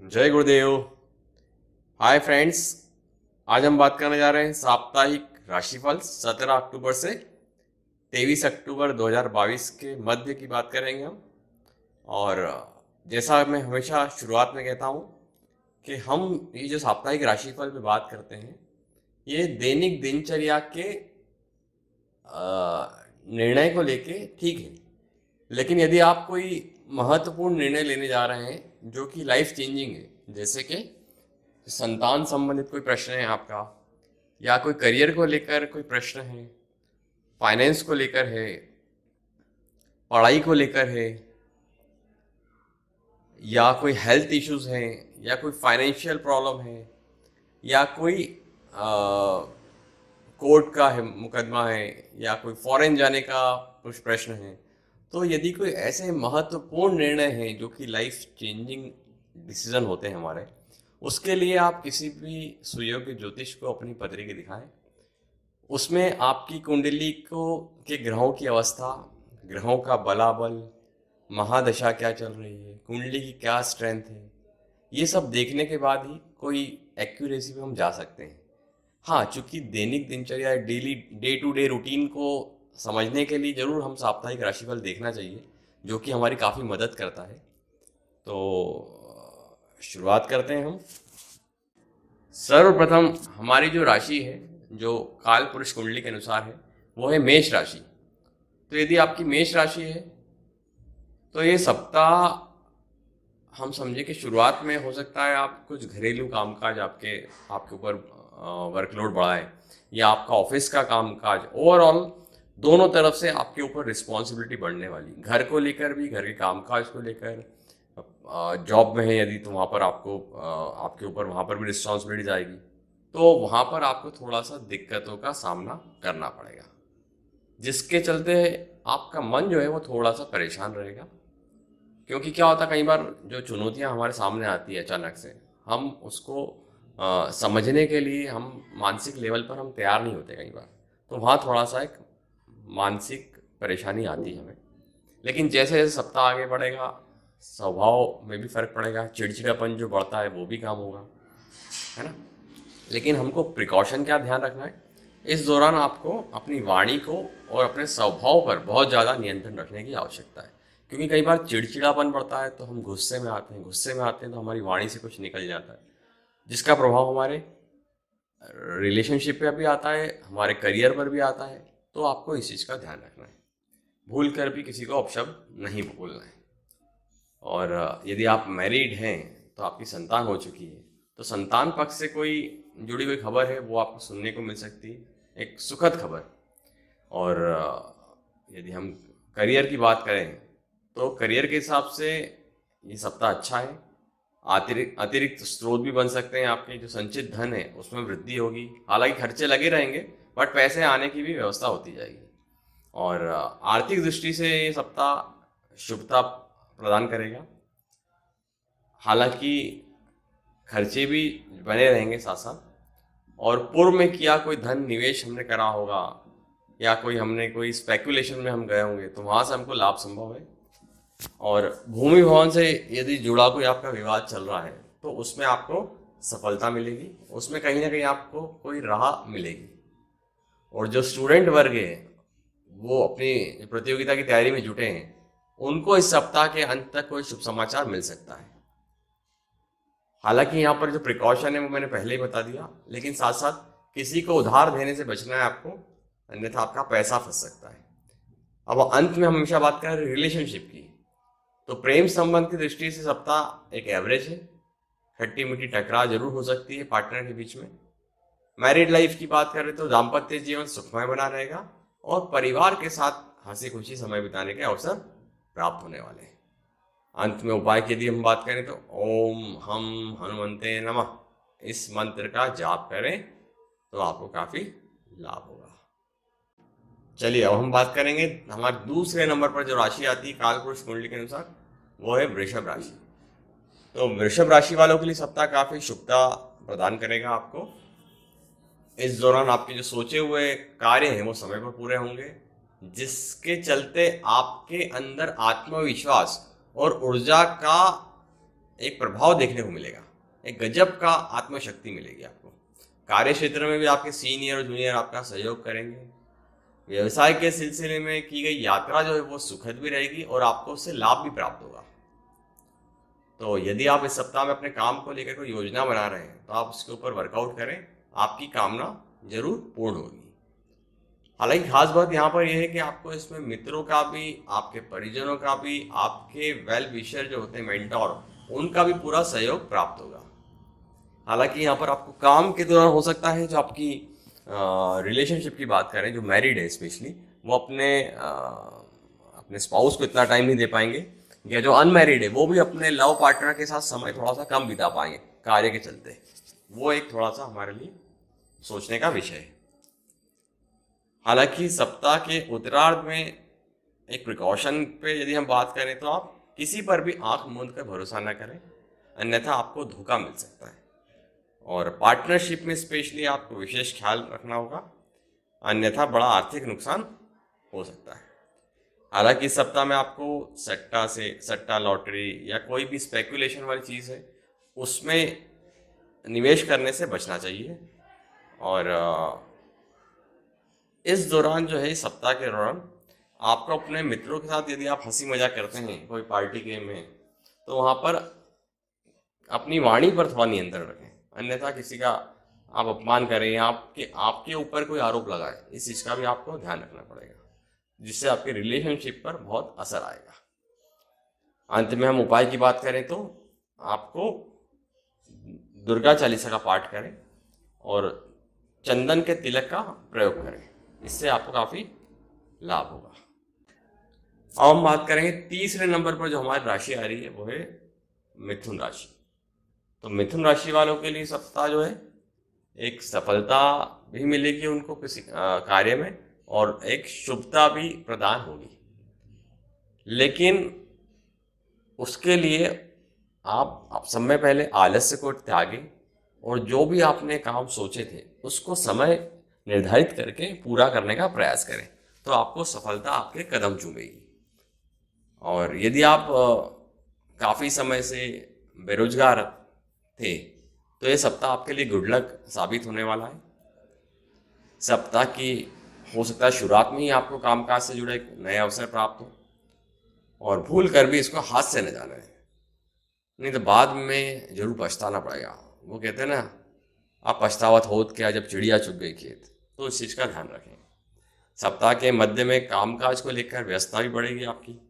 जय गुरुदेव। Hi friends, आज हम बात करने जा रहे हैं साप्ताहिक राशिफल 17 अक्टूबर से 23 अक्टूबर 2022 के मध्य की बात करेंगे हम। और जैसा मैं हमेशा शुरुआत में कहता हूँ कि हम ये जो साप्ताहिक राशिफल पे बात करते हैं, ये दैनिक दिनचर्या के निर्णय को लेके ठीक है। लेकिन यदि आप कोई महत्वपूर्ण निर्णय लेने जा रहे हैं जो कि लाइफ चेंजिंग है, जैसे कि संतान संबंधित कोई प्रश्न है आपका, या कोई करियर को लेकर कोई प्रश्न है, फाइनेंस को लेकर है, पढ़ाई को लेकर है, या कोई हेल्थ इश्यूज हैं, या कोई फाइनेंशियल प्रॉब्लम है, या कोई कोर्ट का है मुकदमा है, या कोई फॉरेन जाने का कुछ प्रश्न है, तो यदि कोई ऐसे महत्वपूर्ण निर्णय हैं जो कि लाइफ चेंजिंग डिसीजन होते हैं हमारे, उसके लिए आप किसी भी सुयोग्य ज्योतिष को अपनी पत्री की दिखाएं। उसमें आपकी कुंडली को के ग्रहों की अवस्था, ग्रहों का बलाबल, महादशा क्या चल रही है, कुंडली की क्या स्ट्रेंथ है, ये सब देखने के बाद ही कोई एक्यूरेसी पे हम जा सकते हैं। हाँ, चूंकि दैनिक दिनचर्या daily day to day routine को समझने के लिए जरूर हम साप्ताहिक राशिफल देखना चाहिए, जो कि हमारी काफ़ी मदद करता है। तो शुरुआत करते हैं हम। सर्वप्रथम हमारी जो राशि है, जो काल पुरुष कुंडली के अनुसार है, वो है मेष राशि। तो यदि आपकी मेष राशि है तो ये सप्ताह हम समझे कि शुरुआत में हो सकता है आप कुछ घरेलू कामकाज आपके ऊपर वर्कलोड बढ़ा है, या आपका ऑफिस का कामकाज, ओवरऑल दोनों तरफ से आपके ऊपर रिस्पॉन्सिबिलिटी बढ़ने वाली, घर को लेकर भी, घर के कामकाज को लेकर। जॉब में है यदि, तो वहाँ पर आपके ऊपर वहाँ पर भी रिस्पॉन्सिबिलिटीज आएगी, तो वहाँ पर आपको थोड़ा सा दिक्कतों का सामना करना पड़ेगा, जिसके चलते आपका मन जो है वो थोड़ा सा परेशान रहेगा। क्योंकि क्या होता है, कई बार जो चुनौतियां हमारे सामने आती है अचानक से, हम उसको समझने के लिए हम मानसिक लेवल पर हम तैयार नहीं होते कई बार, तो वहाँ थोड़ा सा एक मानसिक परेशानी आती है हमें। लेकिन जैसे जैसे सप्ताह आगे बढ़ेगा, स्वभाव में भी फर्क पड़ेगा, चिड़चिड़ापन जो बढ़ता है वो भी काम होगा, है ना। लेकिन हमको प्रिकॉशन क्या ध्यान रखना है, इस दौरान आपको अपनी वाणी को और अपने स्वभाव पर बहुत ज़्यादा नियंत्रण रखने की आवश्यकता है। क्योंकि कई बार चिड़चिड़ापन बढ़ता है तो हम गुस्से में आते हैं, गुस्से में आते हैं तो हमारी वाणी से कुछ निकल जाता है, जिसका प्रभाव हमारे रिलेशनशिप पे भी आता है, हमारे करियर पर भी आता है। तो आपको इस चीज़ का ध्यान रखना है, भूल कर भी किसी को अपशब्द नहीं बोलना है। और यदि आप मैरिड हैं तो आपकी संतान हो चुकी है, तो संतान पक्ष से कोई जुड़ी हुई खबर है वो आपको सुनने को मिल सकती है, एक सुखद खबर। और यदि हम करियर की बात करें तो करियर के हिसाब से ये सप्ताह अच्छा है। अतिरिक्त अतिरिक्त स्रोत भी बन सकते हैं, आपके जो संचित धन है उसमें वृद्धि होगी। हालांकि खर्चे लगे रहेंगे, बट पैसे आने की भी व्यवस्था होती जाएगी। और आर्थिक दृष्टि से ये सप्ताह शुभता प्रदान करेगा। हालांकि खर्चे भी बने रहेंगे साथ साथ, और पूर्व में किया कोई धन निवेश हमने करा होगा, या हमने कोई स्पेकुलेशन में हम गए होंगे, तो वहाँ से हमको लाभ संभव है। और भूमि भवन से यदि जुड़ा कोई आपका विवाद चल रहा है तो उसमें आपको सफलता मिलेगी, उसमें कहीं ना कहीं आपको कोई राह मिलेगी। और जो स्टूडेंट वर्ग है वो अपनी प्रतियोगिता की तैयारी में जुटे हैं, उनको इस सप्ताह के अंत तक कोई शुभ समाचार मिल सकता है। हालांकि यहाँ पर जो प्रिकॉशन है वो मैंने पहले ही बता दिया, लेकिन साथ साथ किसी को उधार देने से बचना है आपको, अन्यथा आपका पैसा फंस सकता है। अब अंत में हम हमेशा बात करें रिलेशनशिप की, तो प्रेम संबंध की दृष्टि से सप्ताह एक एवरेज है। खट्टी मीठी टकरार जरूर हो सकती है पार्टनर के बीच में। मैरिड लाइफ की बात करें तो दाम्पत्य जीवन सुखमय बना रहेगा, और परिवार के साथ हंसी खुशी समय बिताने के अवसर प्राप्त होने वाले हैं। अंत में उपाय की यदि हम बात करें तो ओम हम हनुमंते नमः इस मंत्र का जाप करें तो आपको काफी लाभ होगा। चलिए, अब हम बात करेंगे हमारे दूसरे नंबर पर जो राशि आती है कालपुरुष कुंडली के अनुसार, वो है वृषभ राशि। तो वृषभ राशि वालों के लिए सप्ताह काफी शुभता प्रदान करेगा आपको। इस दौरान आपके जो सोचे हुए कार्य हैं वो समय पर पूरे होंगे, जिसके चलते आपके अंदर आत्मविश्वास और ऊर्जा का एक प्रभाव देखने को मिलेगा, एक गजब का आत्मशक्ति मिलेगी आपको। कार्य क्षेत्र में भी आपके सीनियर और जूनियर आपका सहयोग करेंगे। व्यवसाय के सिलसिले में की गई यात्रा जो है वो सुखद भी रहेगी और आपको उससे लाभ भी प्राप्त होगा। तो यदि आप इस सप्ताह में अपने काम को लेकर कोई योजना बना रहे हैं तो आप उसके ऊपर वर्कआउट करें, आपकी कामना जरूर पूर्ण होगी। हालांकि खास बात यहाँ पर यह है कि आपको इसमें मित्रों का भी, आपके परिजनों का भी, आपके वेल विशर जो होते हैं मेंटोर, उनका भी पूरा सहयोग प्राप्त होगा। हालांकि यहाँ पर आपको काम के दौरान हो सकता है जो आपकी रिलेशनशिप की बात करें, जो मैरिड है स्पेशली, वो अपने स्पाउस को इतना टाइम नहीं दे पाएंगे, या जो अनमैरिड है वो भी अपने लव पार्टनर के साथ समय थोड़ा सा कम बिता पाएंगे कार्य के चलते। वो एक थोड़ा सा हमारे लिए सोचने का विषय है। हालांकि सप्ताह के उत्तरार्ध में एक प्रिकॉशन पे यदि हम बात करें तो आप किसी पर भी आंख मूंद कर भरोसा न करें, अन्यथा आपको धोखा मिल सकता है। और पार्टनरशिप में स्पेशली आपको विशेष ख्याल रखना होगा, अन्यथा बड़ा आर्थिक नुकसान हो सकता है। हालांकि इस सप्ताह में आपको सट्टा लॉटरी या कोई भी स्पेकुलेशन वाली चीज़ है उसमें निवेश करने से बचना चाहिए। और इस दौरान जो है, इस सप्ताह के दौरान आपको अपने मित्रों के साथ यदि आप हंसी मजाक करते हैं कोई पार्टी गेम में, तो वहाँ पर अपनी वाणी पर थोड़ा नियंत्रण रखें, अन्यथा किसी का आप अपमान करें या आपके ऊपर कोई आरोप लगाए, इस चीज़ का भी आपको ध्यान रखना पड़ेगा, जिससे आपके रिलेशनशिप पर बहुत असर आएगा। अंत में हम उपाय की बात करें तो आपको दुर्गा चालीसा का पाठ करें और चंदन के तिलक का प्रयोग करें, इससे आपको काफ़ी लाभ होगा। अब हम बात करेंगे तीसरे नंबर पर जो हमारी राशि आ रही है वो है मिथुन राशि। तो मिथुन राशि वालों के लिए सप्ताह जो है, एक सफलता भी मिलेगी उनको किसी कार्य में और एक शुभता भी प्रदान होगी। लेकिन उसके लिए आप समय पहले आलस्य को त्यागें और जो भी आपने काम सोचे थे उसको समय निर्धारित करके पूरा करने का प्रयास करें, तो आपको सफलता आपके कदम चूमेगी। और यदि आप काफ़ी समय से बेरोजगार थे तो ये सप्ताह आपके लिए गुड लक साबित होने वाला है। सप्ताह की हो सकता है शुरुआत में ही आपको कामकाज से जुड़े एक नए अवसर प्राप्त हो और भूल कर भी इसको हाथ से न जाना है, नहीं तो बाद में जरूर पछताना पड़ेगा। वो कहते हैं ना, आप पछतावत होत क्या जब चिड़िया चुग गई खेत, तो इस चीज़ का ध्यान रखें। सप्ताह के मध्य में कामकाज को लेकर व्यस्तता भी बढ़ेगी आपकी।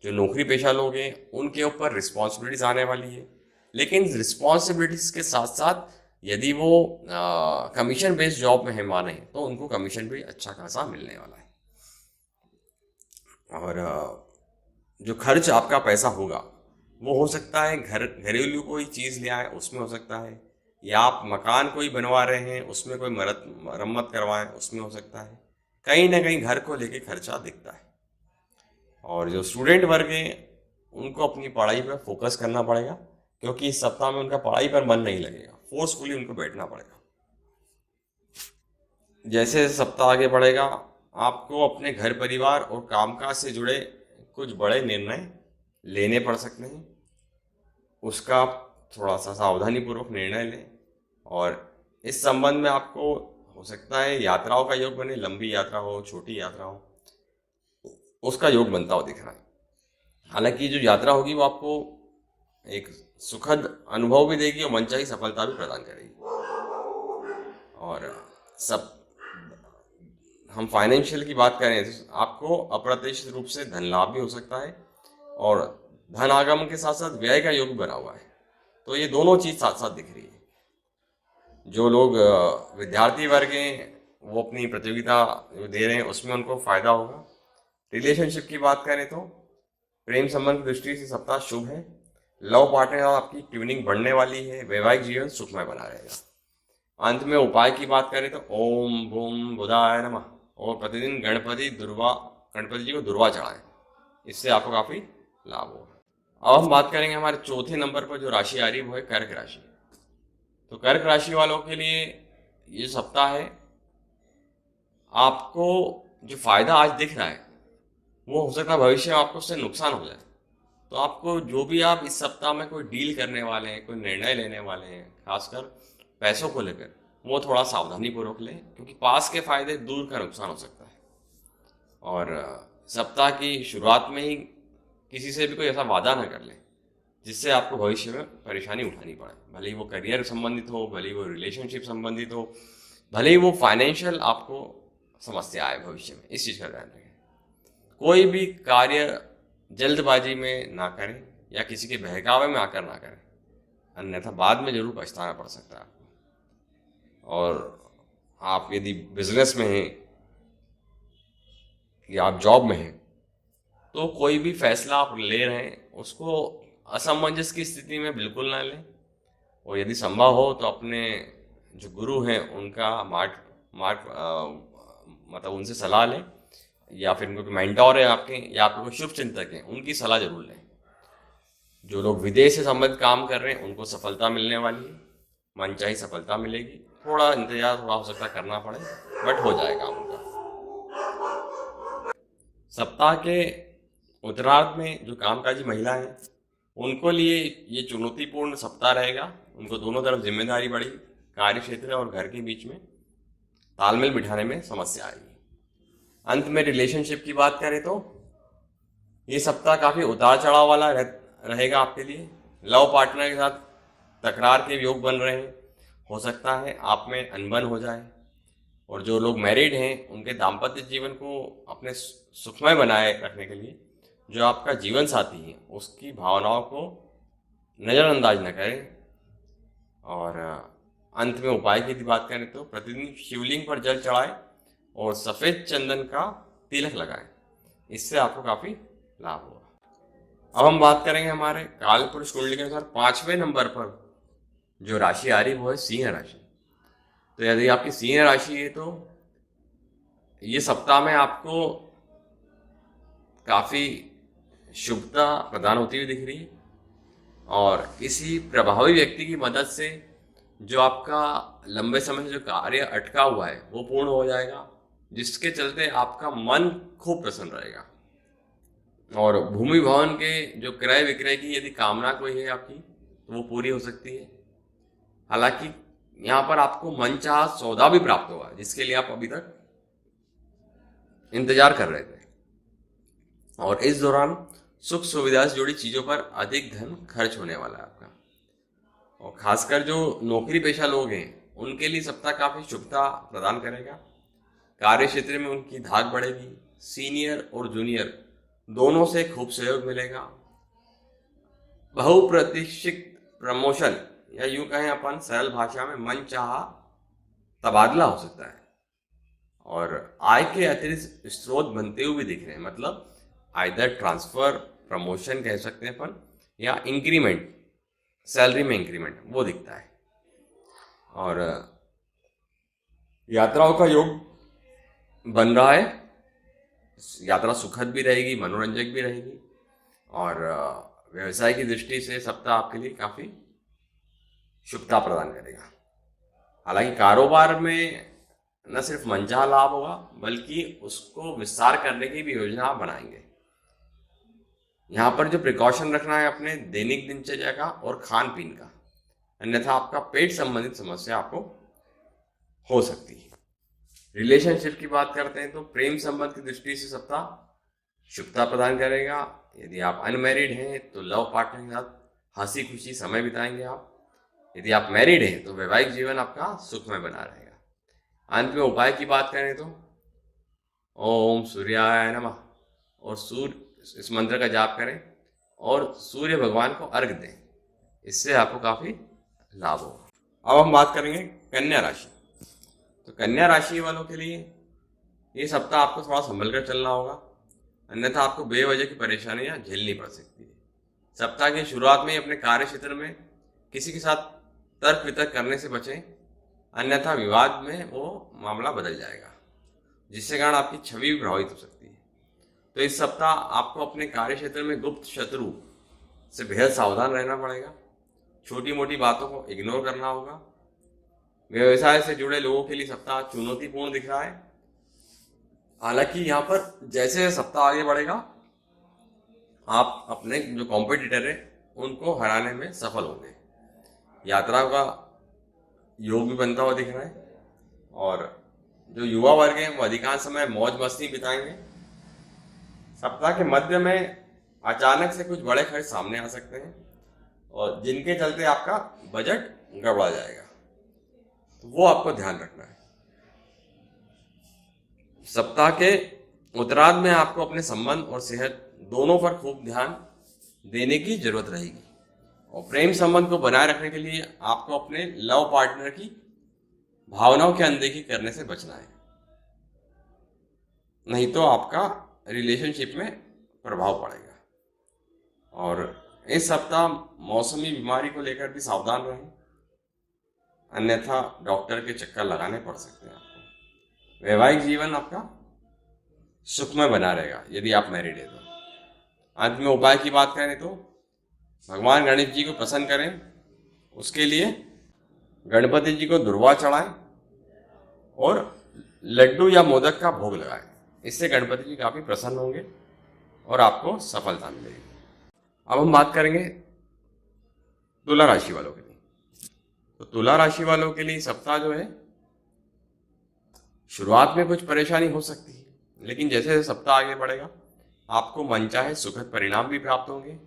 जो नौकरी पेशा लोग हैं उनके ऊपर रिस्पॉन्सिबिलिटीज आने वाली है, लेकिन रिस्पॉन्सिबिलिटीज के साथ साथ यदि वो कमीशन बेस्ड जॉब में है माने तो उनको कमीशन भी अच्छा खासा मिलने वाला है। और जो खर्च आपका पैसा होगा वो हो सकता है घरेलू कोई चीज़ ले आए उसमें हो सकता है, या आप मकान कोई बनवा रहे हैं उसमें कोई मरम्मत करवाएं उसमें हो सकता है। कहीं ना कहीं घर को लेके खर्चा दिखता है। और जो स्टूडेंट वर्ग हैं उनको अपनी पढ़ाई पर फोकस करना पड़ेगा, क्योंकि इस सप्ताह में उनका पढ़ाई पर मन नहीं लगेगा, फोर्सफुली उनको बैठना पड़ेगा। जैसे सप्ताह आगे बढ़ेगा आपको अपने घर परिवार और कामकाज से जुड़े कुछ बड़े निर्णय लेने पड़ सकते हैं, उसका आप थोड़ा सा सावधानी पूर्वक निर्णय लें। और इस संबंध में आपको हो सकता है यात्राओं का योग बने, लंबी यात्रा हो छोटी यात्रा हो, उसका योग बनता हो दिख रहा है। हालांकि जो यात्रा होगी वो आपको एक सुखद अनुभव भी देगी और मनचाही सफलता भी प्रदान करेगी। और सब हम फाइनेंशियल की बात करें तो आपको अप्रत्याशित रूप से धन लाभ भी हो सकता है और धन आगमन के साथ साथ व्यय का योग बना हुआ है, तो ये दोनों चीज़ साथ साथ दिख रही है। जो लोग विद्यार्थी वर्ग हैं वो अपनी प्रतियोगिता दे रहे हैं उसमें उनको फायदा होगा। रिलेशनशिप की बात करें तो प्रेम संबंध की दृष्टि से सप्ताह शुभ है। लव पार्टनर आपकी ट्यूनिंग बढ़ने वाली है, वैवाहिक जीवन सुखमय बना रहेगा। अंत में उपाय की बात करें तो ओम बूम बुधाय नमः और प्रतिदिन गणपति जी को दुर्वा चढ़ाएं, इससे आपको काफ़ी लाभ होगा। अब हम बात करेंगे हमारे चौथे नंबर पर जो राशि आ रही है वो है कर्क राशि। तो कर्क राशि वालों के लिए ये सप्ताह है, आपको जो फायदा आज दिख रहा है वो हो सकता है भविष्य में आपको उससे नुकसान हो जाए। तो आपको जो भी आप इस सप्ताह में कोई डील करने वाले हैं, कोई निर्णय लेने वाले हैं, खासकर पैसों को लेकर, वो थोड़ा सावधानी पूर्वक लें, क्योंकि पास के फायदे दूर का नुकसान हो सकता है। और सप्ताह की शुरुआत में ही किसी से भी कोई ऐसा वादा ना कर लें जिससे आपको भविष्य में परेशानी उठानी पड़े, भले ही वो करियर संबंधित हो, भले ही वो रिलेशनशिप संबंधित हो, भले ही वो फाइनेंशियल आपको समस्या आए भविष्य में। इस चीज़ का ध्यान रखें। कोई भी कार्य जल्दबाजी में ना करें या किसी के बहकावे में आकर ना करें, अन्यथा बाद में जरूर पछताना पड़ सकता है आपको। और आप यदि बिजनेस में हैं या आप जॉब में हैं, तो कोई भी फैसला आप ले रहे हैं उसको असमंजस की स्थिति में बिल्कुल ना लें, और यदि संभव हो तो अपने जो गुरु हैं उनका मतलब उनसे सलाह लें, या फिर कोई मेंटोर है आपके, या आपके कोई शुभ चिंतक हैं, उनकी सलाह जरूर लें। जो लोग विदेश से संबंधित काम कर रहे हैं उनको सफलता मिलने वाली है, मनचाही सफलता मिलेगी। थोड़ा इंतजार थोड़ा हो सकता है करना पड़े, बट हो जाएगा उनका। सप्ताह के उत्तरार्ध में जो कामकाजी महिला हैं उनको लिए ये चुनौतीपूर्ण सप्ताह रहेगा। उनको दोनों तरफ जिम्मेदारी बढ़ी, कार्य क्षेत्र और घर के बीच में तालमेल बिठाने में समस्या आएगी। अंत में रिलेशनशिप की बात करें तो ये सप्ताह काफ़ी उतार चढ़ाव वाला रहेगा आपके लिए। लव पार्टनर के साथ तकरार के योग बन रहे हैं, हो सकता है आप में अनबन हो जाए। और जो लोग मैरिड हैं उनके दाम्पत्य जीवन को अपने सुखमय बनाए रखने के लिए जो आपका जीवन साथी है उसकी भावनाओं को नज़रअंदाज न करें। और अंत में उपाय की बात करें तो प्रतिदिन शिवलिंग पर जल चढ़ाएं और सफ़ेद चंदन का तिलक लगाएं, इससे आपको काफ़ी लाभ होगा। अब हम बात करेंगे हमारे काल पुरुष कुंडली के अनुसार 5वें नंबर पर जो राशि आ रही वो है सिंह राशि। तो यदि आपकी सिंह राशि है तो ये सप्ताह में आपको काफ़ी शुभता प्रदान होती हुई दिख रही है, और किसी प्रभावी व्यक्ति की मदद से जो आपका लंबे समय से जो कार्य अटका हुआ है वो पूर्ण हो जाएगा, जिसके चलते आपका मन खूब प्रसन्न रहेगा। और भूमि भवन के जो क्रय विक्रय की यदि कामना कोई है आपकी तो वो पूरी हो सकती है। हालांकि यहाँ पर आपको मनचाहा सौदा भी प्राप्त होगा जिसके लिए आप अभी तक इंतजार कर रहे थे, और इस दौरान सुख सुविधा से जुड़ी चीज़ों पर अधिक धन खर्च होने वाला है आपका। और खासकर जो नौकरी पेशा लोग हैं उनके लिए सप्ताह काफ़ी शुभता प्रदान करेगा। कार्य क्षेत्र में उनकी धाक बढ़ेगी, सीनियर और जूनियर दोनों से खूब सहयोग मिलेगा। बहुप्रतीक्षित प्रमोशन या यूं कहें अपन सरल भाषा में मनचाहा तबादला हो सकता है, और आय के अतिरिक्त स्रोत बनते हुए दिख रहे हैं। मतलब आइदर ट्रांसफर, प्रमोशन कह सकते हैं अपन, या इंक्रीमेंट, सैलरी में इंक्रीमेंट वो दिखता है। और यात्राओं का योग बन रहा है। यात्रा सुखद भी रहेगी, मनोरंजक भी रहेगी, और व्यवसाय की दृष्टि से सप्ताह आपके लिए काफ़ी शुभता प्रदान करेगा। हालांकि कारोबार में न सिर्फ मनचाहा लाभ होगा बल्कि उसको विस्तार करने की भी योजना आप बनाएंगे। यहाँ पर जो प्रिकॉशन रखना है अपने दैनिक दिनचर्या का और खान पीन का, अन्यथा आपका पेट संबंधित समस्या आपको हो सकती है। रिलेशनशिप की बात करते हैं तो प्रेम संबंध की दृष्टि से सप्ताह शुभता प्रदान करेगा। यदि आप अनमैरिड हैं तो लव पार्टनर के साथ हंसी खुशी समय बिताएंगे आप। यदि आप मैरिड हैं तो वैवाहिक जीवन आपका सुखमय बना रहेगा। अंत में उपाय की बात करें तो ओम सूर्याय नमः और सूर्य इस मंत्र का जाप करें और सूर्य भगवान को अर्घ दें, इससे आपको काफ़ी लाभ होगा। अब हम बात करेंगे कन्या राशि। तो कन्या राशि वालों के लिए ये सप्ताह आपको थोड़ा संभल कर चलना होगा, अन्यथा आपको बेवजह की परेशानियां झेलनी पड़ सकती है। सप्ताह की शुरुआत में ही अपने कार्य क्षेत्र में किसी के साथ तर्क वितर्क करने से बचें, अन्यथा विवाद में वो मामला बदल जाएगा, जिससे कारण आपकी छवि भी प्रभावित हो सकती है। तो इस सप्ताह आपको अपने कार्य क्षेत्र में गुप्त शत्रु से बेहद सावधान रहना पड़ेगा। छोटी मोटी बातों को इग्नोर करना होगा। व्यवसाय से जुड़े लोगों के लिए सप्ताह चुनौतीपूर्ण दिख रहा है। हालांकि यहाँ पर जैसे सप्ताह आगे बढ़ेगा आप अपने जो कॉम्पिटिटर है उनको हराने में सफल होंगे। यात्रा का योग भी बनता हुआ दिख रहा है और जो युवा वर्ग है वो अधिकांश समय मौज मस्ती बिताएंगे। सप्ताह के मध्य में अचानक से कुछ बड़े खर्च सामने आ सकते हैं और जिनके चलते आपका बजट गड़बड़ा जाएगा, तो वो आपको ध्यान रखना है। सप्ताह के उत्तरार्ध में आपको अपने संबंध और सेहत दोनों पर खूब ध्यान देने की जरूरत रहेगी और प्रेम संबंध को बनाए रखने के लिए आपको अपने लव पार्टनर की भावनाओं की अनदेखी करने से बचना है, नहीं तो आपका रिलेशनशिप में प्रभाव पड़ेगा। और इस सप्ताह मौसमी बीमारी को लेकर भी सावधान रहें, अन्यथा डॉक्टर के चक्कर लगाने पड़ सकते हैं आपको। वैवाहिक जीवन आपका सुखमय बना रहेगा यदि आप मैरिड है तो। अंत में उपाय की बात करें तो भगवान गणेश जी को प्रसन्न करें, उसके लिए गणपति जी को दुर्वा चढ़ाएं और लड्डू या मोदक का भोग लगाएं। इससे गणपति जी काफ़ी प्रसन्न होंगे और आपको सफलता मिलेगी। अब हम बात करेंगे तुला राशि वालों के लिए। तो तुला राशि वालों के लिए सप्ताह जो है, शुरुआत में कुछ परेशानी हो सकती है, लेकिन जैसे जैसे सप्ताह आगे बढ़ेगा आपको मनचाहे सुखद परिणाम भी प्राप्त होंगे।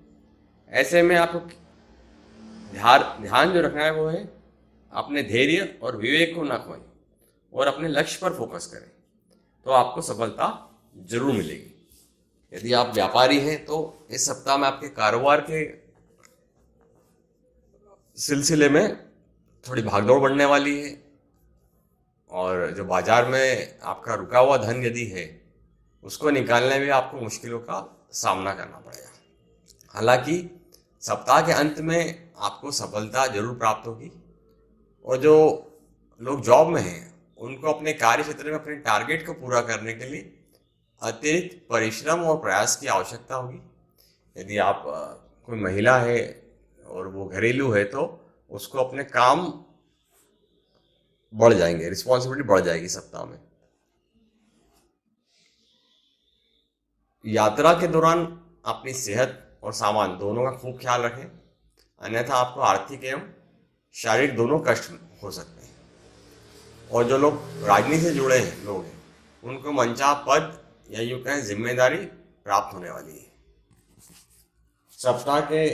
ऐसे में आपको ध्यान जो रखना है वो है अपने धैर्य और विवेक को न खोएं और अपने लक्ष्य पर फोकस करें, तो आपको सफलता जरूर मिलेगी। यदि आप व्यापारी हैं तो इस सप्ताह में आपके कारोबार के सिलसिले में थोड़ी भागदौड़ बढ़ने वाली है और जो बाजार में आपका रुका हुआ धन यदि है उसको निकालने में आपको मुश्किलों का सामना करना पड़ेगा। हालांकि सप्ताह के अंत में आपको सफलता जरूर प्राप्त होगी और जो लोग जॉब में हैं उनको अपने कार्य क्षेत्र में अपने टारगेट को पूरा करने के लिए अतिरिक्त परिश्रम और प्रयास की आवश्यकता होगी। यदि आप कोई महिला है और वो घरेलू है तो उसको अपने काम बढ़ जाएंगे, रिस्पॉन्सिबिलिटी बढ़ जाएगी सप्ताह में। यात्रा के दौरान अपनी सेहत और सामान दोनों का खूब ख्याल रखें, अन्यथा आपको आर्थिक एवं शारीरिक दोनों कष्ट हो सकते हैं। और जो लोग राजनीति से जुड़े हैं लोग हैं उनको मनचाहा पद या यूं कहें जिम्मेदारी प्राप्त होने वाली है। सप्ताह के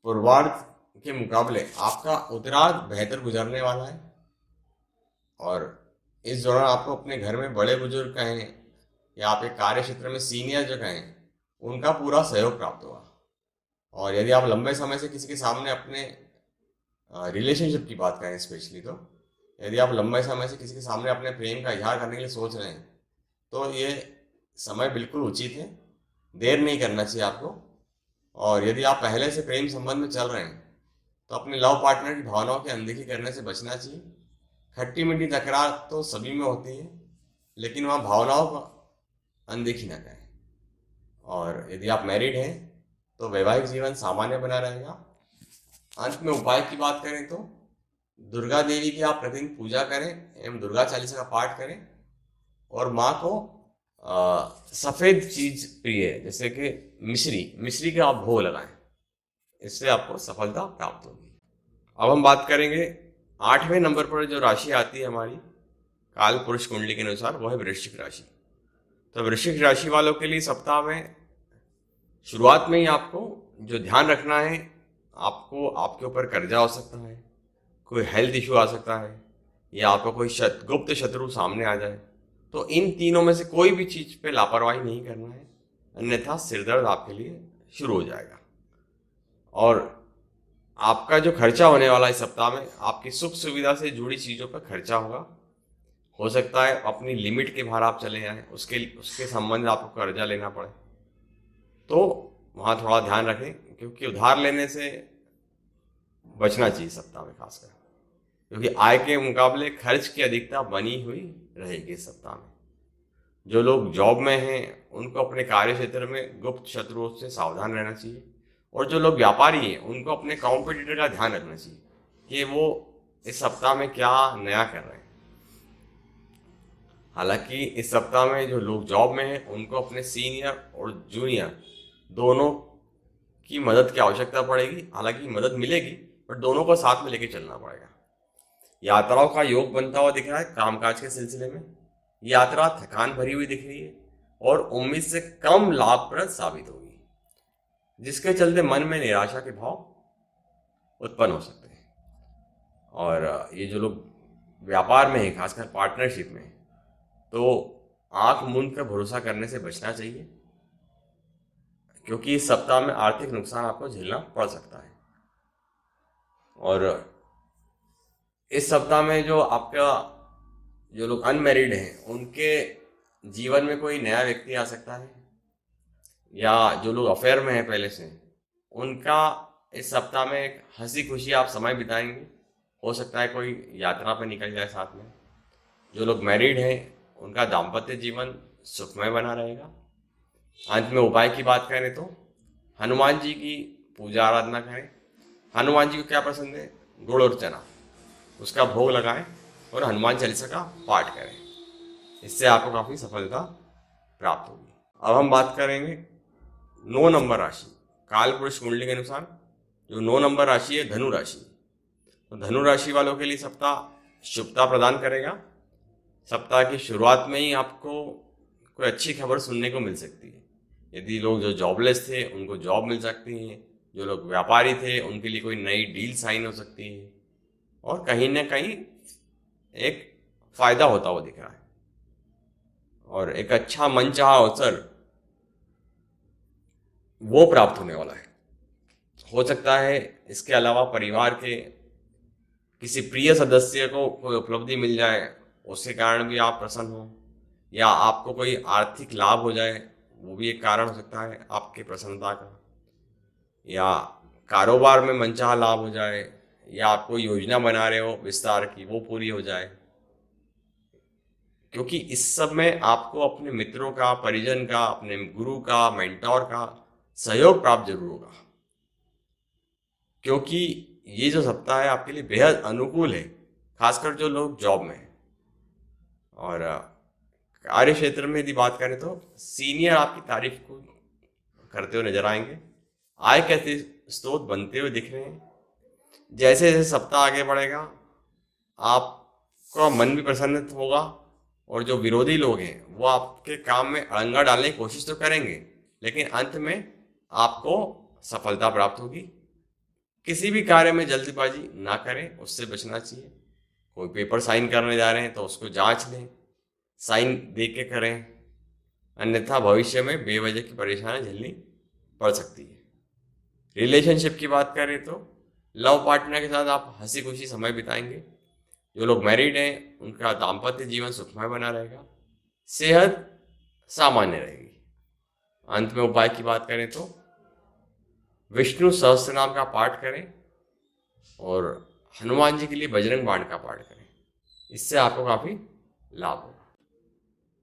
पूर्वार्ध के मुकाबले आपका उत्तरार्ध बेहतर गुजरने वाला है और इस दौरान आपको अपने घर में बड़े बुजुर्ग कहें या आपके कार्य क्षेत्र में सीनियर जो कहें उनका पूरा सहयोग प्राप्त होगा। और यदि आप लंबे समय से किसी के सामने अपने रिलेशनशिप की बात करें स्पेशली, तो यदि आप लंबे समय से किसी के सामने अपने प्रेम का इजहार करने के लिए सोच रहे हैं तो ये समय बिल्कुल उचित है, देर नहीं करना चाहिए आपको। और यदि आप पहले से प्रेम संबंध में चल रहे हैं तो अपने लव पार्टनर की भावनाओं की अनदेखी करने से बचना चाहिए। खट्टी मीठी तकरार तो सभी में होती है, लेकिन वहाँ भावनाओं को अनदेखी न करें। और यदि आप मैरिड हैं तो वैवाहिक जीवन सामान्य बना रहेगा। अंत में उपाय की बात करें तो दुर्गा देवी की आप प्रतिदिन पूजा करें एवं दुर्गा चालीसा का पाठ करें और माँ को सफ़ेद चीज प्रिय है जैसे कि मिश्री के आप भोग लगाएं, इससे आपको सफलता प्राप्त होगी। अब हम बात करेंगे 8वें नंबर पर जो राशि आती है हमारी काल पुरुष कुंडली के अनुसार, वो है वृश्चिक राशि। तो वृश्चिक राशि वालों के लिए सप्ताह में शुरुआत में ही आपको जो ध्यान रखना है, आपको आपके ऊपर कर्जा हो सकता है, कोई हेल्थ इशू आ सकता है या आपका कोई गुप्त शत्रु सामने आ जाए, तो इन तीनों में से कोई भी चीज पे लापरवाही नहीं करना है, अन्यथा सिरदर्द आपके लिए शुरू हो जाएगा। और आपका जो खर्चा होने वाला है इस सप्ताह में, आपकी सुख सुविधा से जुड़ी चीज़ों पर खर्चा होगा। हो सकता है अपनी लिमिट के बाहर आप चले जाएं, उसके संबंध में आपको कर्जा लेना पड़े, तो वहाँ थोड़ा ध्यान रखें, क्योंकि उधार लेने से बचना चाहिए सप्ताह में खासकर, क्योंकि आय के मुकाबले खर्च की अधिकता बनी हुई रहेगी इस सप्ताह में। जो लोग जॉब में हैं उनको अपने कार्य क्षेत्र में गुप्त शत्रुओं से सावधान रहना चाहिए, और जो लोग व्यापारी हैं उनको अपने कॉम्पिटिटर का ध्यान रखना चाहिए कि वो इस सप्ताह में क्या नया कर रहे हैं। हालांकि इस सप्ताह में जो लोग जॉब में हैं उनको अपने सीनियर और जूनियर दोनों की मदद की आवश्यकता पड़ेगी। हालांकि मदद मिलेगी, पर दोनों को साथ में लेके चलना पड़ेगा। यात्राओं का योग बनता हुआ दिख रहा है कामकाज के सिलसिले में। यात्रा थकान भरी हुई दिख रही है और उम्मीद से कम लाभप्रद साबित होगी, जिसके चलते मन में निराशा के भाव उत्पन्न हो सकते हैं। और ये जो लोग व्यापार में है, खासकर पार्टनरशिप में, तो आंख मूंद कर भरोसा करने से बचना चाहिए, क्योंकि इस सप्ताह में आर्थिक नुकसान आपको झेलना पड़ सकता है। और इस सप्ताह में जो आपका जो लोग अनमैरिड हैं उनके जीवन में कोई नया व्यक्ति आ सकता है, या जो लोग अफेयर में हैं पहले से, उनका इस सप्ताह में एक हंसी खुशी आप समय बिताएंगे। हो सकता है कोई यात्रा पर निकल जाए साथ में। जो लोग मैरिड हैं उनका दाम्पत्य जीवन सुखमय बना रहेगा। अंत में उपाय की बात करें तो हनुमान जी की पूजा आराधना करें। हनुमान जी को क्या पसंद है? गुड़ और चना, उसका भोग लगाएं और हनुमान चालीसा का पाठ करें। इससे आपको काफ़ी सफलता प्राप्त होगी। अब हम बात करेंगे 9 नंबर राशि। काल पुरुष कुंडली के अनुसार जो 9 नंबर राशि है धनु राशि, तो धनु राशि वालों के लिए सप्ताह शुभता प्रदान करेगा। सप्ताह की शुरुआत में ही आपको कोई अच्छी खबर सुनने को मिल सकती है। यदि लोग जो जॉबलेस थे उनको जॉब मिल सकती है, जो लोग व्यापारी थे उनके लिए कोई नई डील साइन हो सकती है, और कहीं ना कहीं एक फायदा होता हुआ दिख रहा है और एक अच्छा मनचाहा अवसर वो प्राप्त होने वाला है। हो सकता है इसके अलावा परिवार के किसी प्रिय सदस्य को कोई उपलब्धि मिल जाए, उसके कारण भी आप प्रसन्न हो, या आपको कोई आर्थिक लाभ हो जाए, वो भी एक कारण हो सकता है आपके प्रसन्नता का। या कारोबार में मनचाहा लाभ हो जाए, या आप कोई योजना बना रहे हो विस्तार की, वो पूरी हो जाए। क्योंकि इस सब में आपको अपने मित्रों का, परिजन का, अपने गुरु का, मेंटोर का सहयोग प्राप्त जरूर होगा, क्योंकि ये जो सप्ताह है आपके लिए बेहद अनुकूल है, खासकर जो लोग जॉब में हैं। और कार्य क्षेत्र में यदि बात करें तो सीनियर आपकी तारीफ को करते हुए नजर आएंगे। आय के स्रोत बनते हुए दिख रहे हैं। जैसे जैसे सप्ताह आगे बढ़ेगा आपका मन भी प्रसन्न होगा, और जो विरोधी लोग हैं वो आपके काम में अड़ंगा डालने की कोशिश तो करेंगे, लेकिन अंत में आपको सफलता प्राप्त होगी। किसी भी कार्य में जल्दबाजी ना करें, उससे बचना चाहिए। कोई पेपर साइन करने जा रहे हैं तो उसको जांच लें, साइन देख के करें, अन्यथा भविष्य में बेवजह की परेशानी झेलनी पड़ सकती है। रिलेशनशिप की बात करें तो लव पार्टनर के साथ आप हंसी खुशी समय बिताएंगे। जो लोग मैरिड हैं उनका दाम्पत्य जीवन सुखमय बना रहेगा। सेहत सामान्य रहेगी। अंत में उपाय की बात करें तो विष्णु सहस्त्रनाम का पाठ करें और हनुमान जी के लिए बजरंग बाण का पाठ करें। इससे आपको काफ़ी लाभ होगा।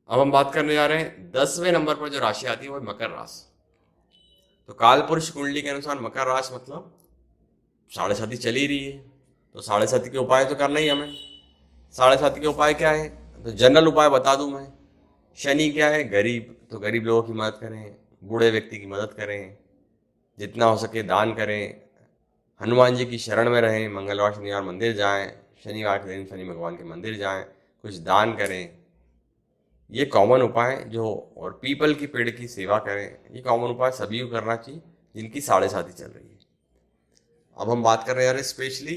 अब हम बात करने जा रहे हैं 10वें नंबर पर जो राशि आती है वो मकर राशि। तो काल पुरुष कुंडली के अनुसार मकर राशि मतलब साढ़े साथी चल ही रही है, तो साढ़े साथी के उपाय तो करना ही हमें। साढ़े साथी के उपाय क्या है? तो जनरल उपाय बता दूं मैं। शनि क्या है? गरीब, तो गरीब लोगों की मदद करें, बूढ़े व्यक्ति की मदद करें, जितना हो सके दान करें, हनुमान जी की शरण में रहें, मंगलवार शनिवार मंदिर जाएं, शनिवार के दिन शनि भगवान के मंदिर जाएं, कुछ दान करें। ये कॉमन उपाय जो, और पीपल की पेड़ की सेवा करें, ये कॉमन उपाय सभी को करना चाहिए जिनकी साढ़े साथी चल रही है। अब हम बात कर रहे हैं स्पेशली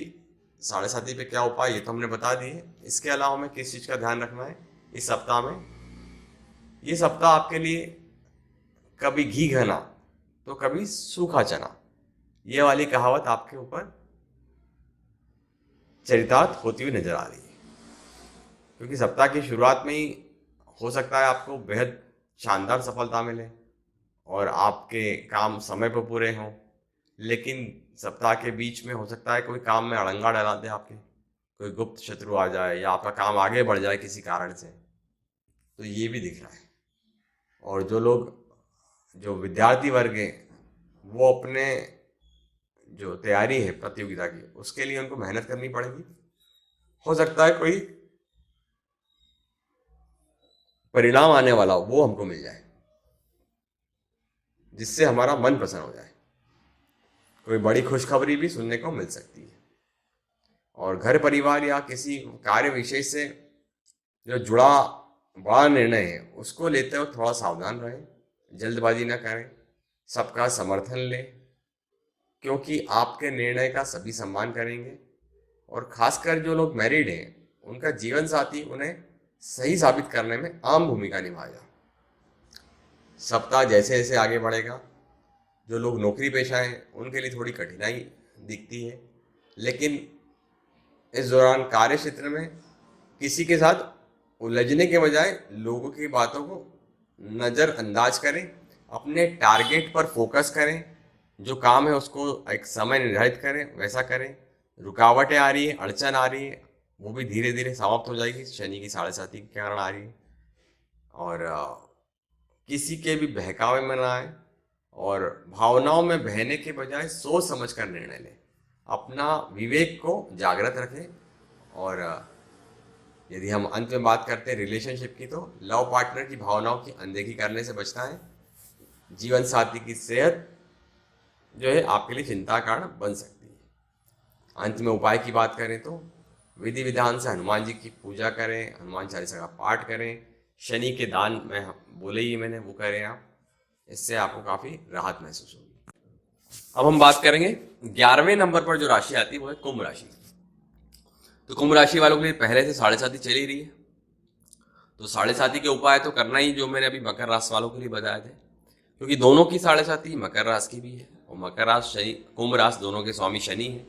साढ़े साथी पे क्या उपाय, ये तो हमने बता दिए। इसके अलावा हमें किस चीज़ का ध्यान रखना है इस सप्ताह में? ये सप्ताह आपके लिए कभी घी घना तो कभी सूखा चना, ये वाली कहावत आपके ऊपर चरितार्थ होती हुई नजर आ रही है। क्योंकि सप्ताह की शुरुआत में ही हो सकता है आपको बेहद शानदार सफलता मिले और आपके काम समय पर पूरे हों, लेकिन सप्ताह के बीच में हो सकता है कोई काम में अड़ंगा डाला दे, आपके कोई गुप्त शत्रु आ जाए या आपका काम आगे बढ़ जाए किसी कारण से, तो ये भी दिख रहा है। और जो लोग, जो विद्यार्थी वर्ग हैं, वो अपने जो तैयारी है प्रतियोगिता की, उसके लिए उनको मेहनत करनी पड़ेगी। हो सकता है कोई परिणाम आने वाला हो वो हमको मिल जाए। जिससे हमारा मन प्रसन्न हो जाए। कोई बड़ी खुशखबरी भी सुनने को मिल सकती है। और घर परिवार या किसी कार्य विशेष से जो जुड़ा बड़ा निर्णय है उसको लेते वक्त थोड़ा सावधान रहें, जल्दबाजी ना करें, सबका समर्थन लें, क्योंकि आपके निर्णय का सभी सम्मान करेंगे। और खासकर जो लोग मैरिड हैं उनका जीवन साथी उन्हें सही साबित करने में अहम भूमिका निभाएगा। सप्ताह जैसे जैसे आगे बढ़ेगा, जो लोग नौकरी पेशा हैं उनके लिए थोड़ी कठिनाई दिखती है, लेकिन इस दौरान कार्य क्षेत्र में किसी के साथ उलझने के बजाय लोगों की बातों को नज़रअंदाज करें, अपने टारगेट पर फोकस करें, जो काम है उसको एक समय निर्धारित करें, वैसा करें। रुकावटें आ रही है, अड़चन आ रही है, वो भी धीरे धीरे समाप्त हो जाएगी, शनि की 7.5 के कारण आ रही है। और किसी के भी बहकावे में ना आए और भावनाओं में बहने के बजाय सोच समझ कर निर्णय लें, अपना विवेक को जागृत रखें। और यदि हम अंत में बात करते हैं रिलेशनशिप की, तो लव पार्टनर की भावनाओं की अनदेखी करने से बचना है। जीवन साथी की सेहत जो है आपके लिए चिंता का कारण बन सकती है। अंत में उपाय की बात करें तो विधि विधान से हनुमान जी की पूजा करें, हनुमान चालीसा का पाठ करें, शनि के दान में बोले ही मैंने वो करें आप, इससे आपको काफ़ी राहत महसूस होगी। अब हम बात करेंगे 11वें नंबर पर जो राशि आती है वो है कुंभ राशि। तो कुंभ राशि वालों के लिए पहले से 7.5 चल ही रही है, तो 7.5 के उपाय तो करना ही जो मैंने अभी मकर राशि वालों के लिए बताए थे, क्योंकि दोनों की 7.5 मकर राशि की भी है और मकर राशि शनि कुंभ राशि दोनों के स्वामी शनि है।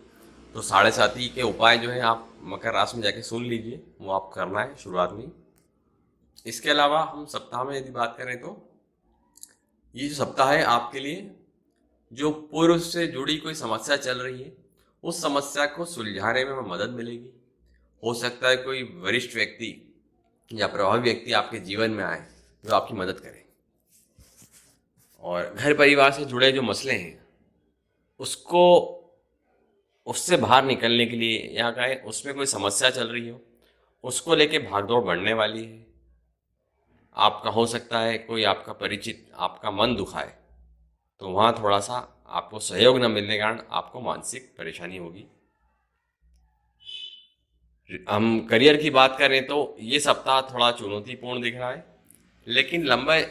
तो 7.5 के उपाय जो है आप मकर राशि में जाके सुन लीजिए, वो आप करना है शुरुआत में। इसके अलावा हम सप्ताह में यदि बात करें तो ये जो सप्ताह है आपके लिए जो पूर्व से जुड़ी कोई समस्या चल रही है उस समस्या को सुलझाने में मदद मिलेगी। हो सकता है कोई वरिष्ठ व्यक्ति या प्रभावी व्यक्ति आपके जीवन में आए जो आपकी मदद करे। और घर परिवार से जुड़े जो मसले हैं उसको उससे बाहर निकलने के लिए या कहें उसमें कोई समस्या चल रही हो उसको लेके भागदौड़ बढ़ने वाली है। आपका हो सकता है कोई आपका परिचित आपका मन दुखाए, तो वहाँ थोड़ा सा आपको सहयोग न मिलने के कारण आपको मानसिक परेशानी होगी। हम करियर की बात करें तो ये सप्ताह थोड़ा चुनौतीपूर्ण दिख रहा है, लेकिन लंबे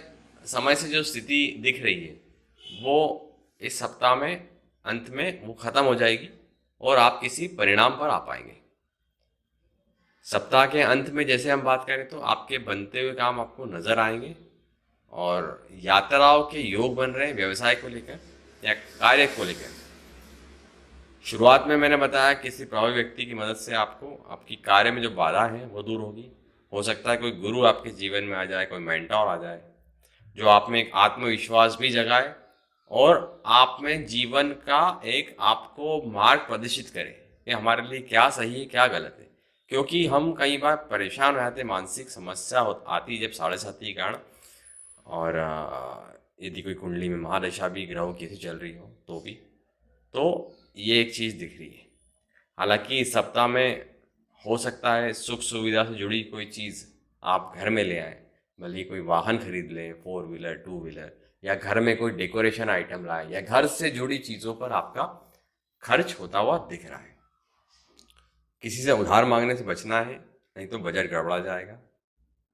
समय से जो स्थिति दिख रही है वो इस सप्ताह में अंत में वो ख़त्म हो जाएगी और आप किसी परिणाम पर आ पाएंगे। सप्ताह के अंत में जैसे हम बात करें तो आपके बनते हुए काम आपको नज़र आएंगे और यात्राओं के योग बन रहे हैं व्यवसाय को लेकर या कार्य को लेकर। शुरुआत में मैंने बताया किसी प्रभावी व्यक्ति की मदद से आपको आपकी कार्य में जो बाधा है वो दूर होगी। हो सकता है कोई गुरु आपके जीवन में आ जाए, कोई मेंटोर आ जाए जो आप में एक आत्मविश्वास भी जगाए और आप में जीवन का एक आपको मार्ग प्रदर्शित करे कि हमारे लिए क्या सही है क्या गलत है। क्योंकि हम कई बार परेशान हो जाते, मानसिक समस्या आती जब 7.5 के कारण, और यदि कोई कुंडली में महादशा भी ग्रहों की ऐसी चल रही हो तो भी, तो ये एक चीज़ दिख रही है। हालांकि इस सप्ताह में हो सकता है सुख सुविधा से जुड़ी कोई चीज़ आप घर में ले आए, भले ही कोई वाहन खरीद लें, 4 व्हीलर 2 व्हीलर, या घर में कोई डेकोरेशन आइटम लाए, या घर से जुड़ी चीज़ों पर आपका खर्च होता हुआ दिख रहा है। किसी से उधार मांगने से बचना है, नहीं तो बजट गड़बड़ा जाएगा।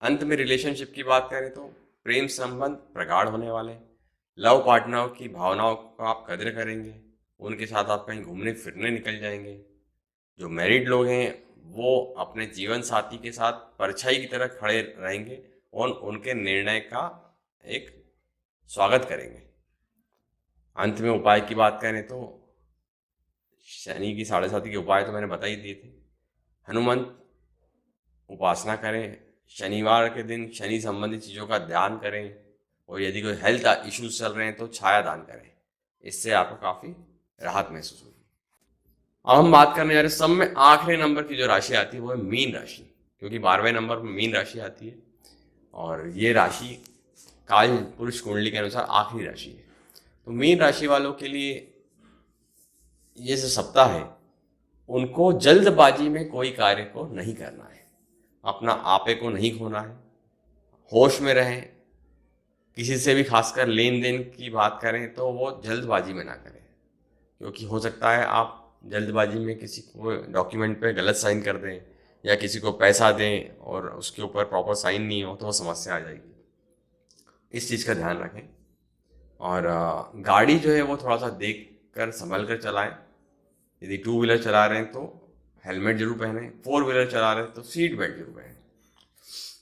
अंत में रिलेशनशिप की बात करें तो प्रेम संबंध प्रगाढ़ होने वाले, लव पार्टनर की भावनाओं को आप कदर करेंगे, उनके साथ आप कहीं घूमने फिरने निकल जाएंगे। जो मैरिड लोग हैं वो अपने जीवन साथी के साथ परछाई की तरह खड़े रहेंगे और उनके निर्णय का एक स्वागत करेंगे। अंत में उपाय की बात करें तो शनि की 7.5 के उपाय तो मैंने बता ही दिए थे। हनुमान उपासना करें, शनिवार के दिन शनि संबंधी चीज़ों का ध्यान करें, और यदि कोई हेल्थ इश्यूज चल रहे हैं तो छाया दान करें, इससे आपको काफ़ी राहत महसूस होगी। अब हम बात करने जा रहे हैं सब में आखिरी नंबर की जो राशि आती है वो है मीन राशि, क्योंकि 12वें नंबर पर मीन राशि आती है और ये राशि काल पुरुष कुंडली के अनुसार आखिरी राशि है। तो मीन राशि वालों के लिए ये जो सप्ताह है उनको जल्दबाजी में कोई कार्य को नहीं करना है, अपना आपे को नहीं खोना है, होश में रहें, किसी से भी खासकर लेन देन की बात करें तो वो जल्दबाजी में ना करें, क्योंकि हो सकता है आप जल्दबाजी में किसी को डॉक्यूमेंट पे गलत साइन कर दें या किसी को पैसा दें और उसके ऊपर प्रॉपर साइन नहीं हो तो वो समस्या आ जाएगी। इस चीज़ का ध्यान रखें। और गाड़ी जो है वो थोड़ा सा देख कर संभल कर चलाएं। यदि टू व्हीलर चला रहे हैं तो हेलमेट जरूर पहने, फोर व्हीलर चला रहे हैं तो सीट बेल्ट जरूर पहने।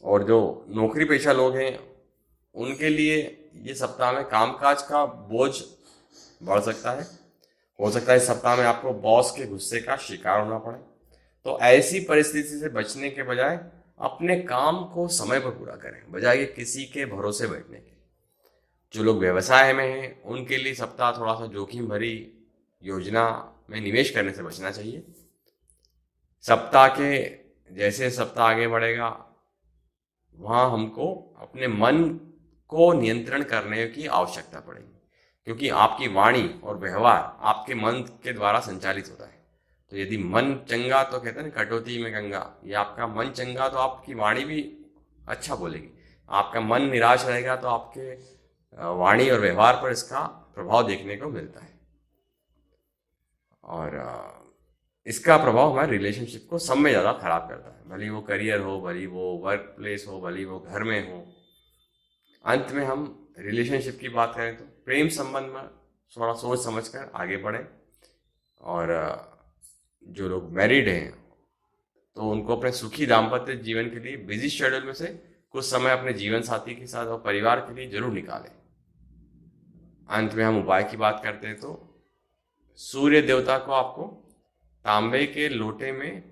और जो नौकरी पेशा लोग हैं उनके लिए ये सप्ताह में कामकाज का बोझ बढ़ सकता है। हो सकता है इस सप्ताह में आपको बॉस के गुस्से का शिकार होना पड़े। तो ऐसी परिस्थिति से बचने के बजाय अपने काम को समय पर पूरा करें, बजाय किसी के भरोसे बैठने के। जो लोग व्यवसाय में हैं उनके लिए सप्ताह थोड़ा सा जोखिम भरी योजना में निवेश करने से बचना चाहिए। सप्ताह के जैसे सप्ताह आगे बढ़ेगा वहाँ हमको अपने मन को नियंत्रण करने की आवश्यकता पड़ेगी, क्योंकि आपकी वाणी और व्यवहार आपके मन के द्वारा संचालित होता है। तो यदि मन चंगा तो कहते हैं ना कटौती में गंगा, ये आपका मन चंगा तो आपकी वाणी भी अच्छा बोलेगी। आपका मन निराश रहेगा तो आपके वाणी और व्यवहार पर इसका प्रभाव देखने को मिलता है। और इसका प्रभाव हमारे रिलेशनशिप को सब में ज़्यादा खराब करता है, भले वो करियर हो, भले वो वर्क प्लेस हो, भले वो घर में हो। अंत में हम रिलेशनशिप की बात करें तो प्रेम संबंध में थोड़ा सोच समझ कर आगे बढ़ें। और जो लोग मैरिड हैं तो उनको अपने सुखी दाम्पत्य जीवन के लिए बिजी शेड्यूल में से कुछ समय अपने जीवन साथी के साथ और परिवार के लिए जरूर निकालें। अंत में हम उपाय की बात करते हैं तो सूर्य देवता को आपको तांबे के लोटे में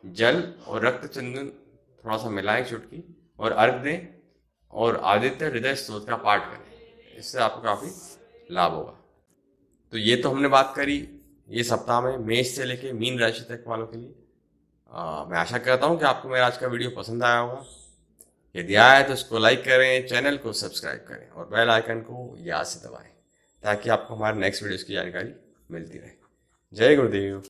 जल और रक्त चंदन थोड़ा सा मिलाएं चुटकी और अर्घ दें और आदित्य हृदय स्तोत्र का पाठ करें। इससे आपको काफ़ी लाभ होगा। तो ये तो हमने बात करी ये सप्ताह में मेष से लेके मीन राशि तक वालों के लिए। मैं आशा करता हूँ कि आपको मेरा आज का वीडियो पसंद आया होगा। यदि आया तो इसको लाइक करें, चैनल को सब्सक्राइब करें और बेल आइकन को याद से दबाएं ताकि आपको हमारे नेक्स्ट वीडियोस की जानकारी मिलती रहे। जय गुरुदेव।